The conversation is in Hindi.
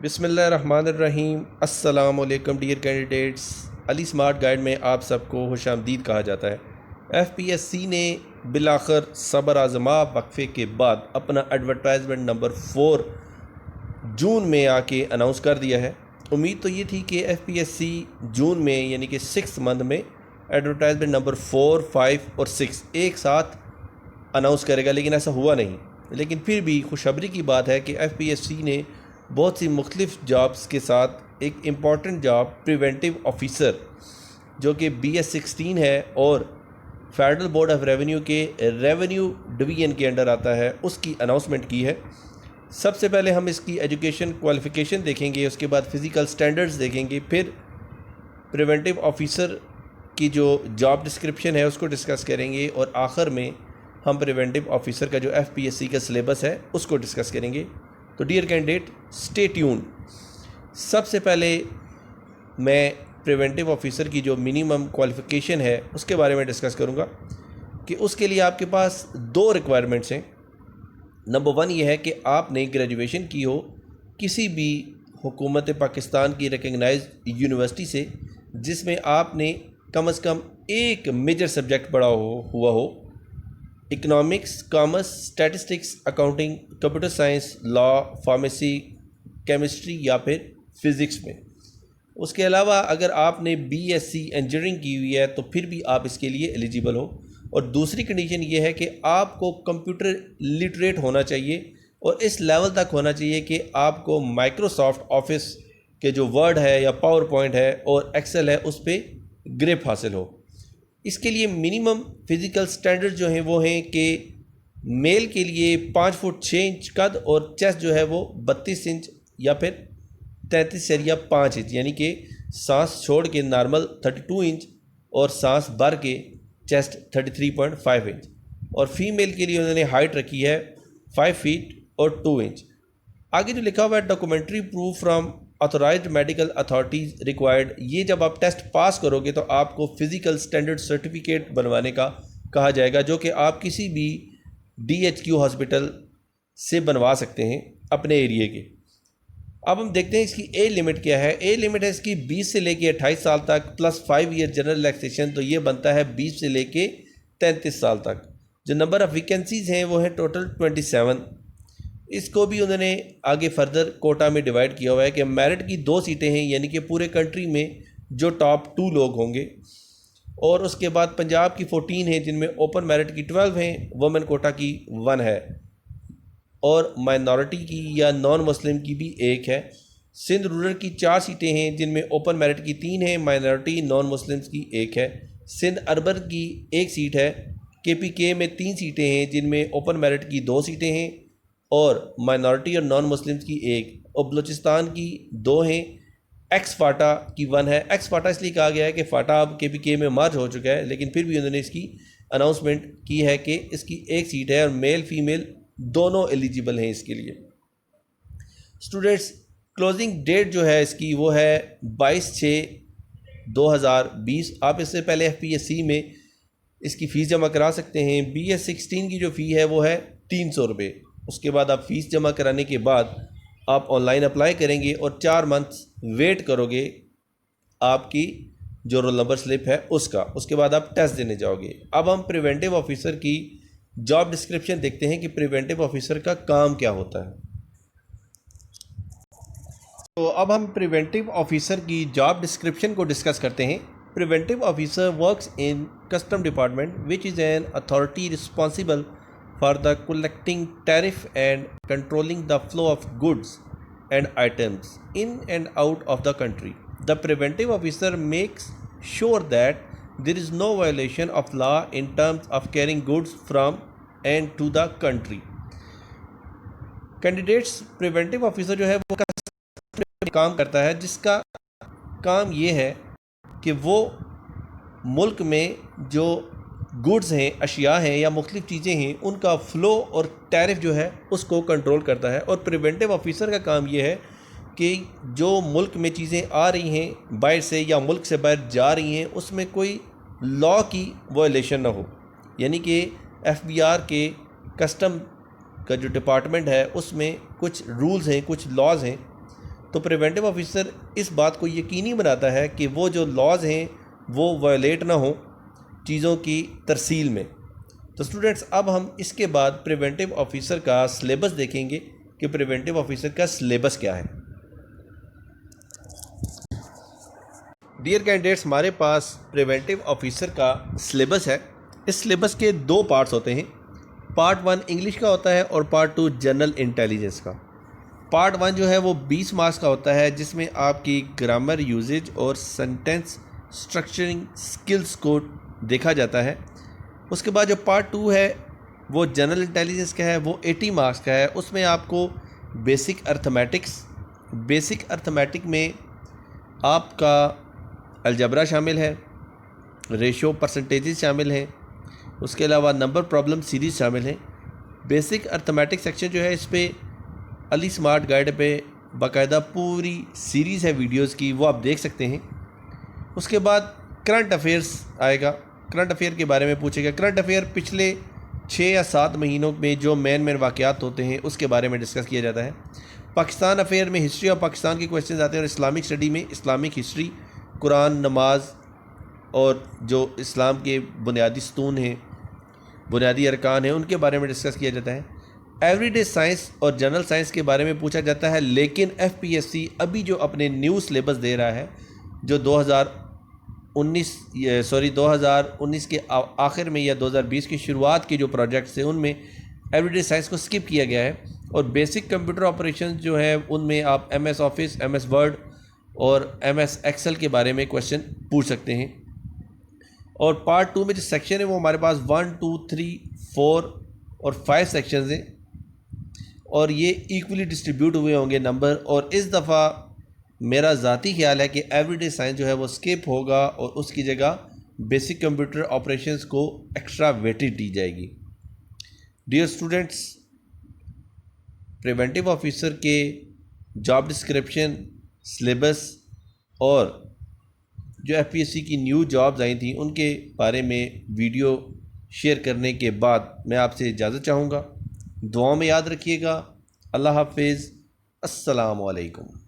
बिस्मिल्लाहिर्रहमानिर्रहीम। अस्सलाम वालेकुम dear candidates. Ali smart guide में आप सबको खुशामदीद कहा जाता है। एफपीएससी ने बिलाखिर सब्र आज़मा वक्फे के बाद अपना एडवर्टाइजमेंट नंबर 4 जून में आके अनाउंस कर दिया है। उम्मीद तो ये थी कि एफपीएससी जून में यानी कि 6 मंथ में एडवर्टाइजमेंट नंबर 4, 5 और 6 एक साथ अनाउंस करेगा, लेकिन ऐसा हुआ नहीं। लेकिन फिर भी खुशखबरी की बात है कि एफपीएससी ने बहुत सी मुख्तलिफ जॉब्स के साथ एक इम्पॉर्टेंट जॉब प्रिवेंटिव ऑफिसर जो कि BS16 है और फेडरल बोर्ड ऑफ रेवेन्यू के रेवेन्यू डिवीजन के अंडर आता है, उसकी अनाउंसमेंट की है। सबसे पहले हम इसकी एजुकेशन क्वालिफ़िकेशन देखेंगे, उसके बाद फ़िज़िकल स्टैंडर्ड्स देखेंगे, फिर प्रिवेंटिव ऑफिसर की जो जॉब डिस्क्रिप्शन है उसको डिस्कस करेंगे और आखिर में हम प्रिवेंटिव ऑफिसर का जो एफपीएससी का सिलेबस है उसको डिस्कस करेंगे। तो डियर कैंडिडेट, स्टे ट्यून। सबसे पहले मैं प्रिवेंटिव ऑफिसर की जो मिनिमम क्वालिफ़िकेशन है उसके बारे में डिस्कस करूँगा कि उसके लिए आपके पास 2 रिक्वायरमेंट्स हैं। नंबर 1 ये है कि आपने ग्रेजुएशन की हो किसी भी हुकूमत पाकिस्तान की रिकग्नाइज यूनिवर्सिटी से जिसमें आपने कम से कम एक मेजर सब्जेक्ट पढ़ा हुआ हो, economics, commerce, statistics, accounting, computer science, law, pharmacy, chemistry या फिर फ़िज़िक्स में। उसके अलावा अगर आपने BSc इंजीनियरिंग की हुई है तो फिर भी आप इसके लिए एलिजिबल हो। और दूसरी कंडीशन ये है कि आपको कंप्यूटर लिटरेट होना चाहिए और इस लेवल तक होना चाहिए कि आपको माइक्रोसॉफ्ट ऑफिस के जो वर्ड है या पावर पॉइंट है और एक्सेल है उस पर ग्रिप हासिल हो। इसके लिए मिनिमम फ़िज़िकल स्टैंडर्ड जो हैं वो हैं कि मेल के लिए 5 फुट 6 इंच कद और चेस्ट जो है वो 32 इंच या फिर 33 या 5 इंच, यानी कि सांस छोड़ के नॉर्मल 32 इंच और सांस भर के चेस्ट 33.5 इंच। और फीमेल के लिए उन्होंने हाइट रखी है 5 फीट और 2 इंच। आगे जो लिखा हुआ है documentary proof from authorised medical authorities required, ये जब आप टेस्ट पास करोगे तो आपको फ़िज़िकल स्टैंडर्ड सर्टिफिकेट बनवाने का कहा जाएगा, जो कि आप किसी भी DHQ हॉस्पिटल से बनवा सकते हैं अपने एरिए के। अब हम देखते हैं इसकी एज लिमिट क्या है। एज लिमिट है इसकी 20 से लेके 28 साल तक प्लस 5 ईयर जनरल रिलैक्सेशन, तो ये बनता है 20 से लेके 33 साल तक। जो नंबर ऑफ़ वैकेंसीज़ हैं वो है टोटल 27। इसको भी उन्होंने आगे फर्दर कोटा में डिवाइड किया हुआ है कि मेरिट की 2 सीटें हैं, यानी कि पूरे कंट्री में जो टॉप 2 लोग होंगे। और उसके बाद पंजाब की 14 हैं जिनमें ओपन मेरिट की 12 हैं, वुमेन कोटा की 1 है और माइनॉरिटी की या नॉन मुस्लिम की भी 1 है। सिंध रूरल की 4 सीटें हैं जिनमें ओपन मेरिट की 3 हैं, माइनॉरिटी नॉन मुस्लिम्स की 1 है। सिंध अर्बन की 1 सीट है। KPK में 3 सीटें हैं जिनमें ओपन मेरिट की 2 सीटें हैं और माइनॉरिटी और नॉन मुस्लिम्स की 1, और बलूचिस्तान की 2 हैं। एक्स फाटा की 1 है। एक्स फाटा इसलिए कहा गया है कि फाटा अब KPK में मर्ज हो चुका है, लेकिन फिर भी उन्होंने इसकी अनाउंसमेंट की है कि इसकी 1 सीट है और मेल फीमेल दोनों एलिजिबल हैं इसके लिए। स्टूडेंट्स, क्लोजिंग डेट जो है इसकी वो है 22/6/2020। आप इससे पहले FPSC में इसकी फ़ीस जमा करा सकते हैं। BS16 की जो फ़ी है वो है 300 रुपये। उसके बाद आप फ़ीस जमा कराने के बाद आप ऑनलाइन अप्लाई करेंगे और 4 मंथ्स वेट करोगे आपकी जो रोल नंबर स्लिप है उसका। उसके बाद आप टेस्ट देने जाओगे। अब हम प्रिवेंटिव ऑफिसर की जॉब डिस्क्रिप्शन देखते हैं कि प्रिवेंटिव ऑफिसर का काम क्या होता है। तो अब हम प्रिवेंटिव ऑफिसर की जॉब डिस्क्रिप्शन को डिस्कस करते हैं। Preventive officer works in custom department which is an authority responsible for the collecting tariff and controlling the flow of goods and items in and out of the country. The preventive officer makes sure that there is no violation of law in terms of carrying goods from and to the country. Candidates, preventive officer जो है वो काम करता है जिसका काम ये है कि वो मुल्क में जो गुड्स हैं, अशिया हैं या मुख्तलिफ़ चीज़ें हैं, उनका फ़्लो और टैरिफ जो है उसको कंट्रोल करता है। और प्रिवेंटिव ऑफिसर का काम ये है कि जो मुल्क में चीज़ें आ रही हैं बाहर से या मुल्क से बाहर जा रही हैं उसमें कोई लॉ की वायलेशन ना हो। यानी कि FBR के कस्टम का जो डिपार्टमेंट है उसमें कुछ रूल्स हैं, कुछ लॉज हैं, तो प्रिवेंटिव ऑफिसर इस बात को यकीनी बनाता है कि वो जो लॉज हैं वो वायलेट ना हो चीज़ों की तरसील में। तो स्टूडेंट्स, अब हम इसके बाद प्रिवेंटिव ऑफिसर का सिलेबस देखेंगे कि प्रिवेंटिव ऑफिसर का सिलेबस क्या है। डियर कैंडिडेट्स, हमारे पास प्रिवेंटिव ऑफिसर का सिलेबस है। इस सिलेबस के 2 पार्ट्स होते हैं। पार्ट 1 इंग्लिश का होता है और पार्ट 2 जनरल इंटेलिजेंस का। पार्ट 1 जो है वो 20 मार्क्स का होता है, जिसमें आपकी ग्रामर, यूजेज और सेंटेंस स्ट्रक्चरिंग स्किल्स को देखा जाता है। उसके बाद जो पार्ट 2 है वो जनरल इंटेलिजेंस का है, वो 80 मार्क्स का है। उसमें आपको बेसिक अर्थमेटिक में आपका अलजबरा शामिल है, रेशो परसेंटेजेस शामिल हैं, उसके अलावा नंबर प्रॉब्लम सीरीज़ शामिल हैं। बेसिक अर्थमेटिक सेक्शन जो है, इस पे अली स्मार्ट गाइड पे बाकायदा पूरी सीरीज़ है वीडियोस की, वो आप देख सकते हैं। उसके बाद करंट अफेयर्स आएगा, करंट अफेयर के बारे में पूछेगा। करंट अफेयर पिछले 6 या 7 महीनों में जो मेन वाक़यात होते हैं उसके बारे में डिस्कस किया जाता है। पाकिस्तान अफेयर में हिस्ट्री ऑफ पाकिस्तान के क्वेश्चन आते हैं, और इस्लामिक स्टडी में इस्लामिक हिस्ट्री, कुरान, नमाज और जो इस्लाम के बुनियादी सतून हैं, बुनियादी अरकान हैं, उनके बारे में डिस्कस किया जाता है। एवरीडे साइंस और जनरल साइंस के बारे में पूछा जाता है। लेकिन FPSC अभी जो अपने न्यू सिलेबस दे रहा है, जो 2019 के आखिर में या 2020 की शुरुआत के जो प्रोजेक्ट्स हैं उनमें एवरीडे साइंस को स्किप किया गया है। और बेसिक कंप्यूटर ऑपरेशन जो है उनमें आप MS ऑफिस, MS वर्ड और MS एक्सेल के बारे में क्वेश्चन पूछ सकते हैं। और पार्ट 2 में जो सेक्शन है वो हमारे पास 1, 2, 3, 4 और 5 सेक्शंस हैं, और ये इक्वली डिस्ट्रीब्यूट हुए होंगे नंबर। और इस दफ़ा मेरा ज़ाती ख्याल है कि एवरीडे साइंस जो है वो स्किप होगा और उसकी जगह बेसिक कंप्यूटर ऑपरेशंस को एक्स्ट्रा वेटेज दी जाएगी। डियर स्टूडेंट्स, प्रिवेंटिव ऑफिसर के जॉब डिस्क्रिप्शन, सिलेबस और जो FPSC की न्यू जॉब्स आई थी उनके बारे में वीडियो शेयर करने के बाद मैं आपसे इजाज़त चाहूँगा। दुआओं में याद रखिएगा। अल्लाह हाफिज़। अस्सलामु अलैकुम।